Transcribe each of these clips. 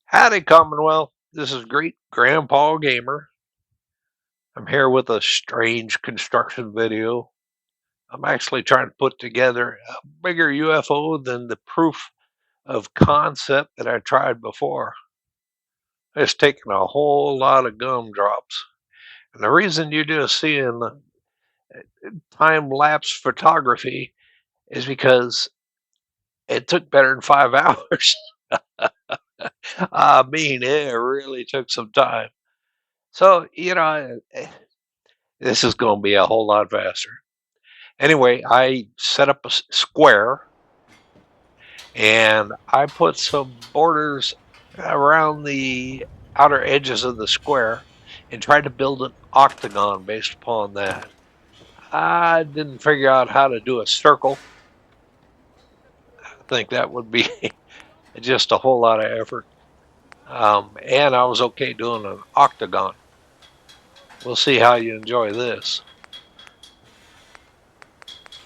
Howdy, Commonwealth. This is Great Grandpa Gamer. I'm here with a strange construction video. I'm actually trying to put together a bigger UFO than the proof of concept that I tried before. It's taken a whole lot of gumdrops. And the reason you do see in time-lapse photography is because it took better than 5 hours. I mean, it really took some time. So, this is going to be a whole lot faster. Anyway, I set up a square and I put some borders around the outer edges of the square and tried to build an octagon based upon that. I didn't figure out how to do a circle. I think that would be just a whole lot of effort. And I was okay doing an octagon. We'll see how you enjoy this.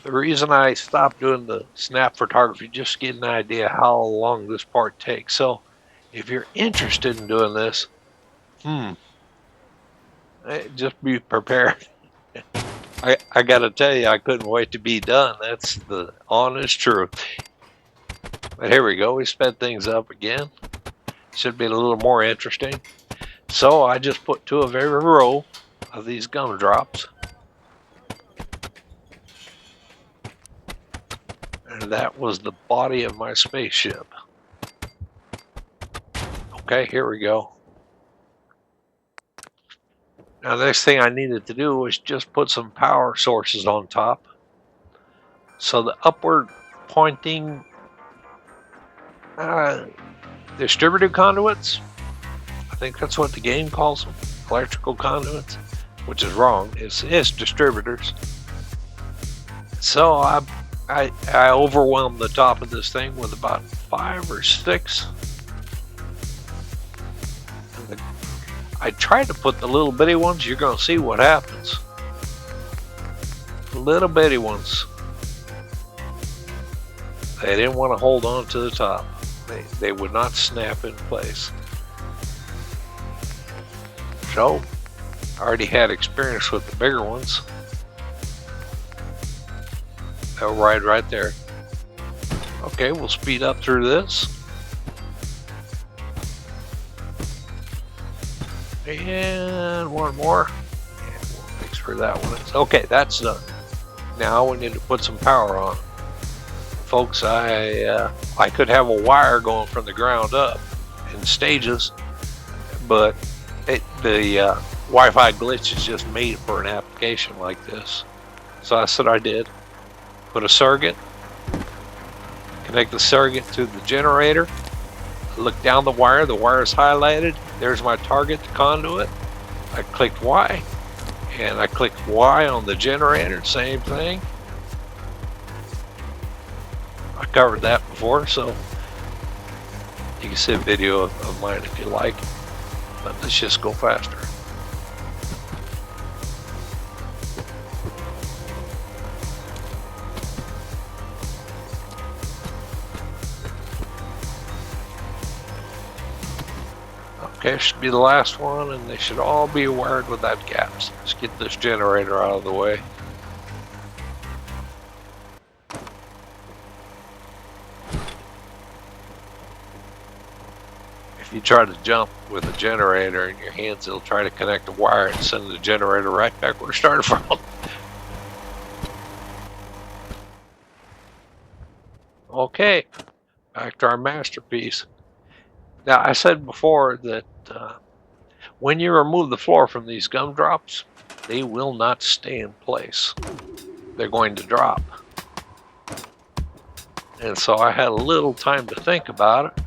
The reason I stopped doing the snap photography, just to get an idea how long this part takes. So if you're interested in doing this, just be prepared. I gotta tell you, I couldn't wait to be done. That's the honest truth. But here we go. We sped things up again. Should be a little more interesting. So I just put 2 of every row of these gumdrops. And that was the body of my spaceship. Okay, here we go. Now the next thing I needed to do was just put some power sources on top. So the upward pointing distributor conduits, I think that's what the game calls them, electrical conduits, which is wrong. It's distributors. So I overwhelmed the top of this thing with about 5 or 6. I tried to put the little bitty ones. You're going to see what happens. Little bitty ones. They didn't want to hold on to the top. They would not snap in place. So, I already had experience with the bigger ones. They'll ride right there. Okay, we'll speed up through this. And one more. And we'll make sure that one is. Okay, that's done. Now we need to put some power on. Folks, I could have a wire going from the ground up in stages, but the Wi-Fi glitch is just made for an application like this. So that's what I did. Put a circuit, connect the circuit to the generator, look down the wire is highlighted, there's my target, the conduit. I clicked Y, and I clicked Y on the generator, same thing. I covered that before, so you can see a video of mine if you like, but let's just go faster. Okay, should be the last one, and they should all be wired without gaps. Let's get this generator out of the way. If you try to jump with a generator in your hands, it'll try to connect a wire and send the generator right back where it started from. Okay, back to our masterpiece. Now, I said before that when you remove the floor from these gumdrops, they will not stay in place. They're going to drop. And so I had a little time to think about it.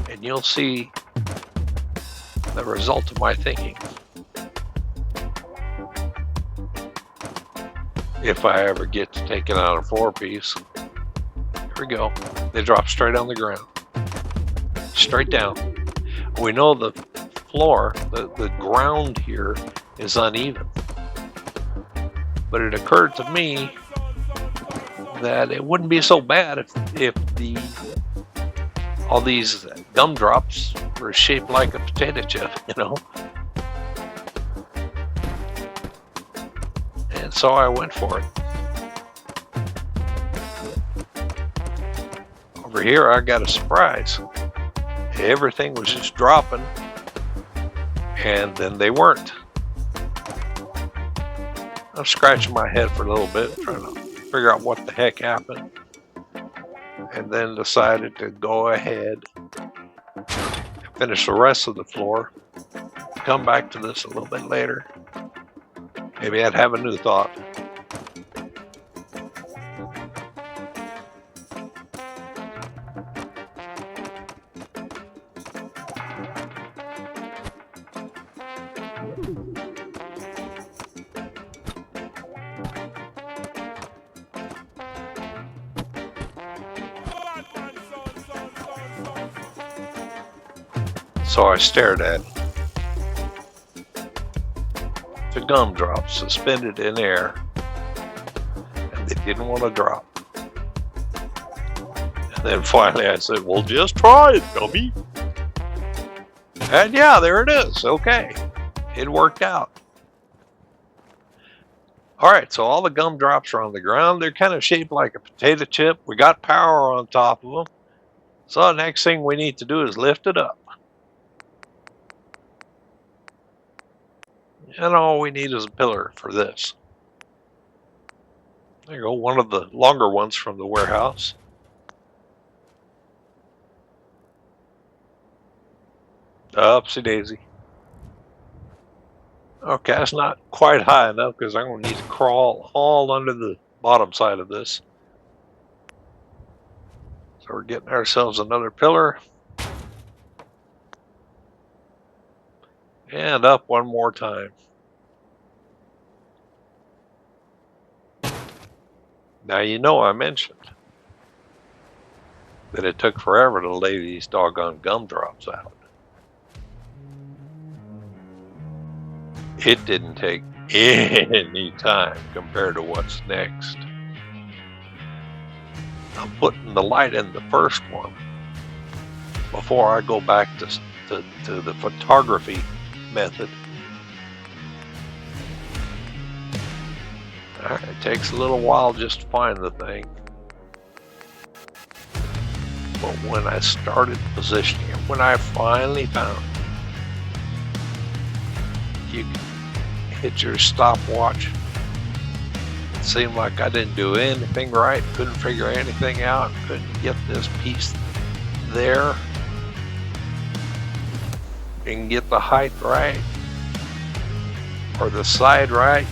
And you'll see the result of my thinking. If I ever get to taking out a 4-piece. Here we go. They drop straight on the ground. Straight down. We know the floor, the ground here is uneven. But it occurred to me that it wouldn't be so bad if all these gumdrops were shaped like a potato chip, you know. And so I went for it. Over here, I got a surprise. Everything was just dropping, and then they weren't. I'm scratching my head for a little bit, trying to figure out what the heck happened, and then decided to go ahead and finish the rest of the floor. Come back to this a little bit later. Maybe I'd have a new thought. So I stared at it. The gumdrops suspended in air, and they didn't want to drop. And then finally I said, well, just try it, dummy. And yeah, there it is. Okay. It worked out. Alright, so all the gumdrops are on the ground. They're kind of shaped like a potato chip. We got power on top of them. So the next thing we need to do is lift it up. And all we need is a pillar for this. There you go, one of the longer ones from the warehouse. Upsy daisy. Okay, that's not quite high enough because I'm going to need to crawl all under the bottom side of this. So we're getting ourselves another pillar. And up one more time. Now you know I mentioned that it took forever to lay these doggone gumdrops out. It didn't take any time compared to what's next. I'm putting the light in the first one before I go back to the photography method. All right, it takes a little while just to find the thing. But when I started positioning it, when I finally found it, you can hit your stopwatch. It seemed like I didn't do anything right, couldn't figure anything out, couldn't get this piece there. And get the height right, or the side right.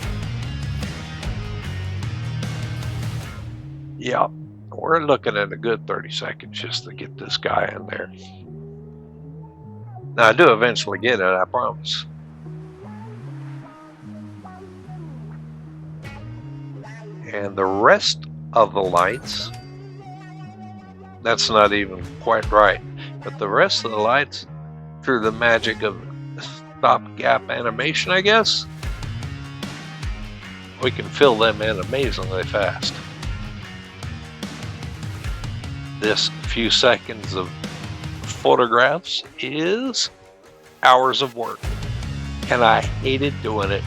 Yeah, we're looking at a good 30 seconds just to get this guy in there. Now I do eventually get it, I promise. And the rest of the lights, that's not even quite right, but the rest of the lights, through the magic of stopgap animation, I guess, we can fill them in amazingly fast. This few seconds of photographs is hours of work, and I hated doing it.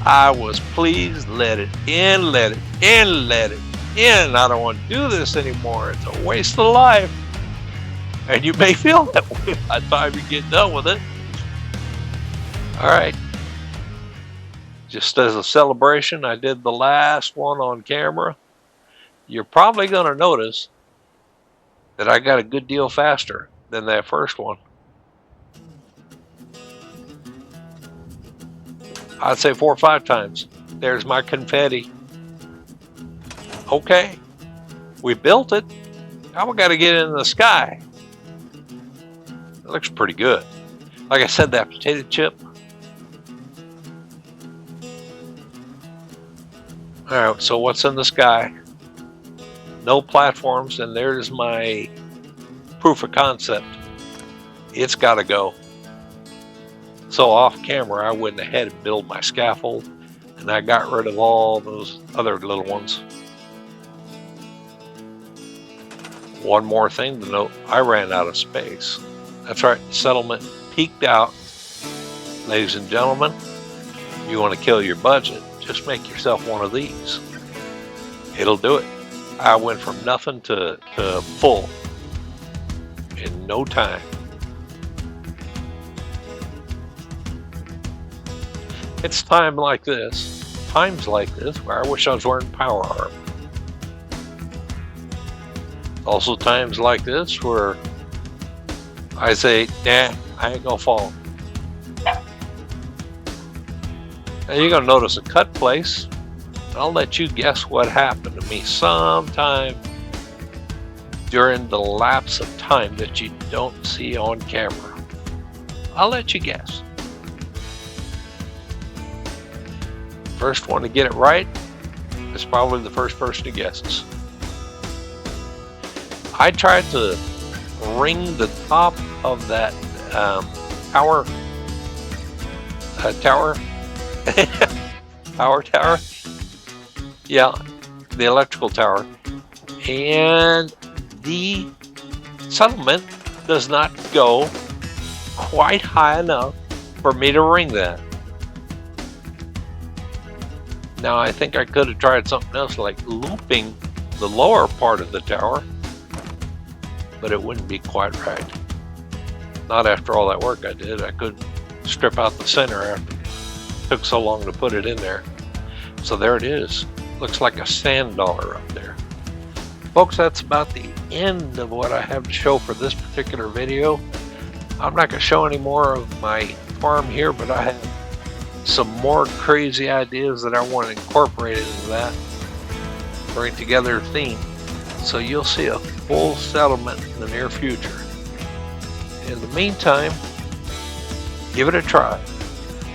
I was pleased, let it in, let it in, let it in. I don't want to do this anymore. It's a waste of life. And you may feel that way by the time you get done with it. Alright. Just as a celebration, I did the last one on camera. You're probably going to notice that I got a good deal faster than that first one. I'd say 4 or 5 times. There's my confetti. Okay. We built it. Now we got to get it in the sky. It looks pretty good. Like I said, that potato chip. Alright, so what's in the sky? No platforms, and there's my proof of concept. It's got to go. So off camera, I went ahead and built my scaffold. and I got rid of all those other little ones. One more thing to note, I ran out of space. That's right, settlement peaked out. Ladies and gentlemen, you want to kill your budget, just make yourself one of these. It'll do it. I went from nothing to full in no time. It's times like this where I wish I was wearing power armor. Also times like this where I say, nah, I ain't gonna fall. Now you're gonna notice a cut place. I'll let you guess what happened to me sometime during the lapse of time that you don't see on camera. I'll let you guess. First one to get it right is probably the first person who guesses. I tried to ring the top of that power tower. Yeah, the electrical tower. And the settlement does not go quite high enough for me to ring that. Now I think I could have tried something else like looping the lower part of the tower, but it wouldn't be quite right. Not after all that work I did. I could strip out the center after it took so long to put it in there. So there it is. Looks like a sand dollar up there. Folks, that's about the end of what I have to show for this particular video. I'm not going to show any more of my farm here, but I have some more crazy ideas that I want to incorporate into that. Bring together a theme. So you'll see a full settlement in the near future. In the meantime, give it a try.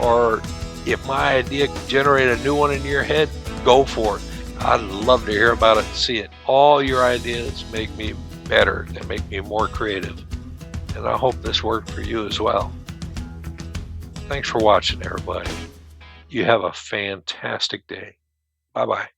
Or if my idea can generate a new one in your head, go for it. I'd love to hear about it and see it. All your ideas make me better and make me more creative. And I hope this worked for you as well. Thanks for watching, everybody. You have a fantastic day. Bye-bye.